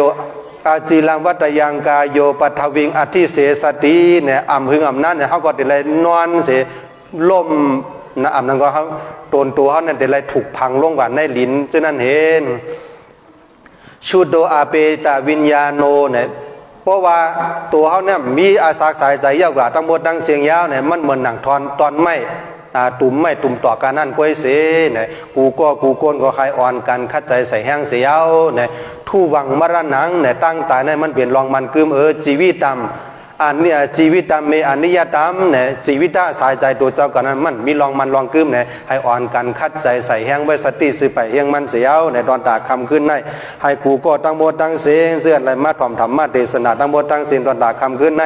อาจิลังวัตยังกายโยปัทวิงอธิเสสติเนี่ยอำหึงอำนั้นเนี่ยเขาก็เดี๋ยวเลยนอนเสียล่มนะอำนั้นก็เขาโดนตัวเขาเนี่ยเดี๋ยวเลยถูกพังลงกว่าในลิ้นฉะนั้นเห็นชุดโดอาเปตาวิญญาโนเนี่ยเพราะว่าตัวเขาเนี่ยมีอาสาสายใจยาวกว่าทั้งหมดทั้งเสียงยาวเนี่ยมันเหมือนหนังตอนไม่ตุ่มไม่ตุ่มต่อการนั่นก้อยเสียเนี่ยกูโกนก็ใครอ่อนกันคัดใจใส่แห้งเสียวเนี่ยทู่วังมรณังเนี่ยตั้งตายเนี่ยมันเปลี่ยนลองมันกึมชีวิตตามอันเนี่ยชีวิตตามเมอันนิยตามเนี่ยชีวิตถ้าสายใจตัวเจ้ากันนั้นมันมีลองมันลองกึมเนี่ยให้อ่อนกันคัดใจใส่แห้งไว้สติสืบไปแห้งมันเสียวเนี่ยตอนตาคำขึ้นในให้กูก็ตั้งโมตั้งเสียงเสื่ออะไรมาถ่อมธรรมะเทศนาตั้งโมตั้งเสียงตอนตาคำขึ้นใน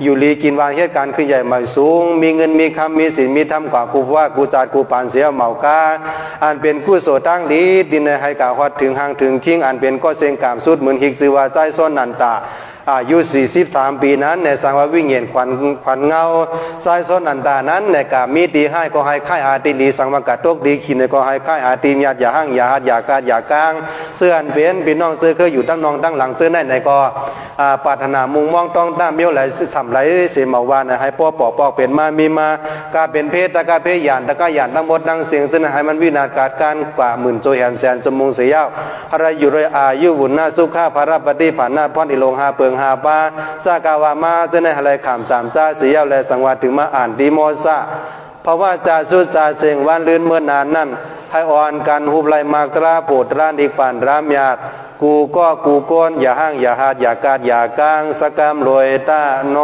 อยู่ลีกินวางเหตุการณ์ขึ้นใหญ่ใหม่สูงมีเงินมีคำมีศีลมีธรรมกว่ากูว่ากูจาดกูปานเสียเหมากาอันเป็นกู้โสตั้งดีดินในให้กาฮอดถึงห่างถึงคิงอันเป็นก็เสียงกามสุดเหมือนหิกจือว่าใจซ้อนนันตาอายุ43 ปีนั้นในสังวาวิเงียนขวัญเงาสายซ้อนอันตานั้นในกามีดีให้ก็ให้ค่ายอาติลีสังวากาตกดีขินก็ให้ค่ายอาติมยาดอย่าห้างอย่าหัดอย่ากาดอย่ากลางเสื้ออันเป็นพี่น้องเสื้อเคยอยู่ตั้งนองตั้งหลังเสื้อในก็ปรารถนามุงมองต้องตามเมียวไหลสำไหลเสมาวานให้ป้อปอกเป็นมามีมากาเป็นเพศตะกาเพศหยานตะกาหยานทั้งหมดทั้งเสียงซึ่งให้มันวินาศการการกว่าหมื่นโซแหนแสนจมุงเสียาวอะไรอยู่โดยอายุบุญนาสุขาภารปฏิผ่านหน้าพรอิโลงหาเปิงหาปาสากาวามาจะในอะไรขามสามจ้าเสียาวและสังวาถึงมาอ่านดีโมซาเพราะว่าจ่าสุดจ่าเสียงวันลื่นเมื่อนานนั่นให้อ่อนกันหุบไหลมากราโปดร้านอีกป่านรามยาดกูก็กูก้นอย่าห้างอย่าหาดอย่ากาดอย่ากางสกามรวยตาโน